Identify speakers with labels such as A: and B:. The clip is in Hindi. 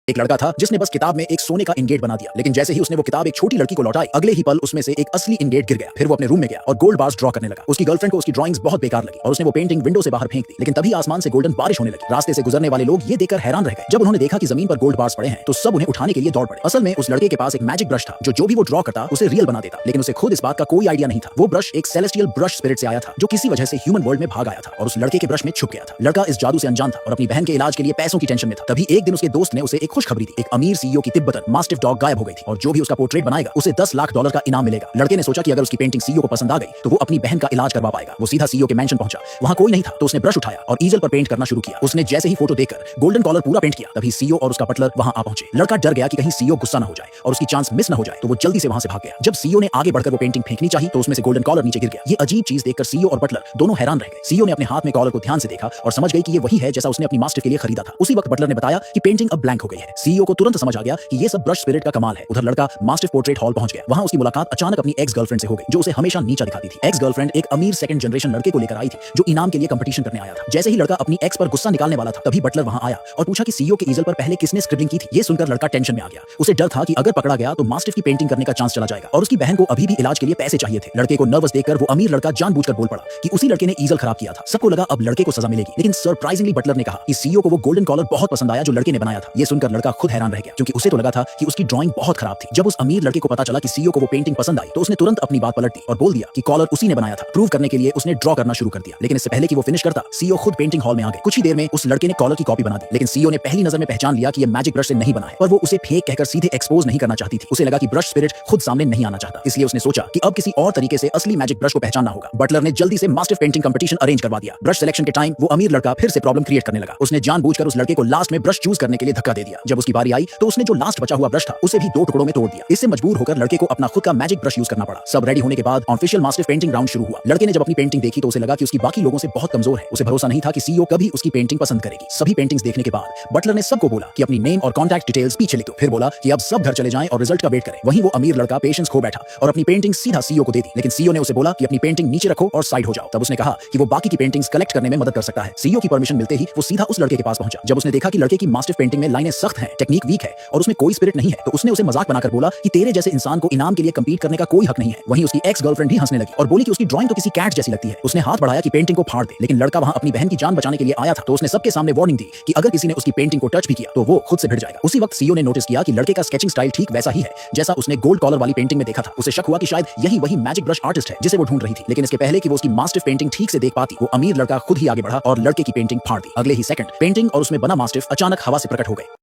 A: एक लड़का था जिसने बस किताब में एक सोने का इनगेट बना दिया, लेकिन जैसे ही उसने वो किताब एक छोटी लड़की को लौटाई, अगले ही पल उसमें से एक असली इनगेट गिर गया। फिर वो अपने रूम में गया और गोल्ड बार्स ड्रॉ करने लगा। उसकी गर्लफ्रेंड को उसकी ड्राइंग्स बहुत बेकार लगी और उसने वो पेंटिंग विंडो से बाहर फेंक दी। लेकिन तभी आसमान से गोल्डन बारिश होने लगी। रास्ते से गुजरने वाले लोग ये देखकर हैरान रह गए। जब उन्होंने देखा कि जमीन पर गोल्ड बार्स पड़े हैं तो सब उन्हें उठाने के लिए दौड़ पड़े। असल में उस लड़के के पास एक मैजिक ब्रश था जो भी वो ड्रॉ करता उसे रियल बना देता, लेकिन उसे खुद इस बात का कोई आइडिया नहीं था। वो ब्रश एक सेलेस्टियल ब्रश स्पिरिट से आया था जो किसी वजह से ह्यूमन वर्ल्ड में भाग आया था और उस लड़के के ब्रश में छुप गया था। लड़का इस जादू से अनजान था और अपनी बहन के इलाज के लिए पैसों की टेंशन में था। तभी एक दिन उसके दोस्त ने उसे एक खुशखबरी दी। एक अमीर सीईओ की तिब्बतन मास्टिफ डॉग गायब हो गई थी और जो भी उसका पोर्ट्रेट बनाएगा उसे $10 लाख का इनाम मिलेगा। लड़के ने सोचा कि अगर उसकी पेंटिंग सीईओ को पसंद आ गई तो वो अपनी बहन का इलाज करवा पाएगा। वो सीधा सीईओ के मेंशन पहुंचा। वहां कोई नहीं था तो उसने ब्रश उठाया और ईजल पर पेंट करना शुरू किया। उसने जैसे ही फोटो देखकर गोल्डन कॉलर पूरा पेंट किया तभी सीईओ और उसका बटलर वहां आ पहुंचे। लड़का डर गया कि कहीं सीईओ गुस्सा न हो जाए और उसकी चांस मिस न हो जाए, तो वो जल्दी से वहां से भाग गया। जब सीईओ ने आगे बढ़कर वो पेंटिंग फेंकनी चाहिए तो उसमें से गोल्डन कॉलर नीचे गिर गया। ये अजीब चीज देखकर सीईओ और बटलर दोनों हैरान रह गए। सीईओ ने अपने हाथ में कॉलर को ध्यान से देखा और समझ गई कि ये वही है जैसा उसने अपनी मास्टर के लिए खरीदा था। उसी वक्त बटलर ने बताया कि पेंटिंग अब ब्लैंक हो गई है। सीईओ को तुरंत समझ आ गया कि ये सब ब्रश स्पिरिट का कमाल है। उधर लड़का मास्टर पोर्ट्रेट हॉल पहुंच गया। वहां उसकी मुलाकात अचानक अपनी एक्स गर्लफ्रेंड से हो गई जो उसे हमेशा नीचा दिखाती थी। एक्स गर्लफ्रेंड एक अमीर सेकंड जनरेशन लड़के को लेकर आई थी जो इनाम के लिए कंपटीशन करने आया था। जैसे ही लड़का अपनी एक्स पर गुस्सा निकालने वाला था तभी बटलर वहां आया और पूछा कि सीईओ के ईजल पर पहले किसने स्क्रिबलिंग की थी। ये सुनकर लड़का टेंशन में आ गया। उसे डर था कि अगर पकड़ा गया तो मास्टिफ की पेंटिंग करने का चांस चला जाएगा और उसकी बहन को अभी भी इलाज के लिए पैसे चाहिए थे। लड़के को नर्वस देखकर वो अमीर लड़का जानबूझकर बोल पड़ा कि उसी लड़के ने ईजल खराब किया था। सबको लगा अब लड़के को सजा मिलेगी, लेकिन सरप्राइजिंगली बटलर ने कहा कि सीईओ को वो गोल्डन कॉलर बहुत पसंद आया जो लड़के ने बनाया था। ये सुनकर लड़का खुद हैरान रह गया क्योंकि उसे तो लगा था कि उसकी ड्राइंग बहुत खराब थी। जब उस अमीर लड़के को पता चला कि सीईओ को वो पेंटिंग पसंद आई तो उसने तुरंत अपनी बात पलट दी और बोल दिया कि कॉलर उसी ने बनाया था। प्रूव करने के लिए उसने ड्रॉ करना शुरू कर दिया, लेकिन इससे पहले कि वो फिनिश करता सीईओ खुद पेंटिंग हॉल में आ गए। कुछ ही देर में उस लड़के ने कॉलर की कॉपी बना दी, लेकिन सीईओ ने पहली नजर में पहचान लिया कि ये मैजिक ब्रश से नहीं बना है, पर वो उसे फेक कहकर सीधे एक्सपोज नहीं करना चाहती थी। उसे लगा कि ब्रश स्पिरिट खुद सामने नहीं आना चाहता, इसलिए उसने सोचा कि अब किसी और तरीके से असली मैजिक ब्रश को पहचानना होगा। बटलर ने जल्दी से मास्टिफ पेंटिंग कंपटीशन अरेंज करवा दिया। ब्रश सिलेक्शन के टाइम वो अमीर लड़का फिर से प्रॉब्लम क्रिएट करने लगा। उसने जानबूझकर उस लड़के को लास्ट में ब्रश चूज करने के लिए धक्का दे दिया। जब उसकी बारी आई तो उसने जो लास्ट बचा हुआ ब्रश था उसे भी 2 टुकड़ों में तोड़ दिया। इससे मजबूर होकर लड़के को अपना खुद का मैजिक ब्रश यूज करना पड़ा। सब रेडी होने के बाद ऑफिशियल मास्टिफ पेंटिंग राउंड शुरू हुआ। लड़के ने जब अपनी पेंटिंग देखी तो उसे लगा कि उसकी बाकी लोगों से बहुत कमजोर है। उसे भरोसा नहीं था कि सीईओ कभी उसकी पेंटिंग पसंद करेगी। सभी पेंटिंग्स देखने के बाद बटलर ने सबको बोला कि अपनी नेम और कॉन्टैक्ट डिटेल्स पीछे लिख दो। फिर बोला कि अब सब घर चले जाएं और रिजल्ट का वेट करें। वहीं वो अमीर लड़का पेशेंस खो बैठा और अपनी पेंटिंग सीधा सीईओ को दे दी, लेकिन सीईओ ने उसे बोला कि अपनी पेंटिंग नीचे रखो और साइड हो जाओ। तब उसने कहा कि वो बाकी की पेंटिंग्स कलेक्ट करने में मदद कर सकता है। सीईओ की परमिशन मिलते ही वो सीधा उस लड़के के पास पहुंचा। जब उसने देखा कि लड़के की मास्टिफ पेंटिंग में लाइनें सख्त हैं, टेक्निक वीक है और उसमें कोई स्पिरिट नहीं है, तो उसने उसे मजाक बनाकर बोला कि तेरे जैसे इंसान को इनाम के लिए कंपीट करने का कोई हक नहीं है। वहीं उसकी एक्स गर्लफ्रेंड भी हंसने लगी और बोली कि उसकी ड्राइंग तो किसी कैट जैसी लगती है। उसने हाथ बढ़ाया कि पेंटिंग को फाड़ दे, लेकिन लड़का वहां अपनी बहन की जान बचाने के लिए आया था, तो उसने सबके सामने वार्निंग दी कि अगर किसी ने उसकी पेंटिंग को टच भी किया तो वो खुद से भिड़ जाएगा। उसी वक्त सीईओ ने नोटिस किया कि लड़के का स्केचिंग स्टाइल ठीक वैसा ही है जैसा उसने गोल्ड कॉलर वाली पेंटिंग में देखा था। उसे शक हुआ कि शायद यही वही मैजिक ब्रश आर्टिस्ट है जिसे वो ढूंढ रही थी, लेकिन इसके पहले कि वो उसकी मास्टिफ पेंटिंग ठीक से देख पाती वो अमीर लड़का खुद ही आगे बढ़ा और लड़के की पेंटिंग फाड़ दी। अगले ही सेकंड पेंटिंग और उसमें बना मास्टिफ अचानक हवा से प्रकट हो गए।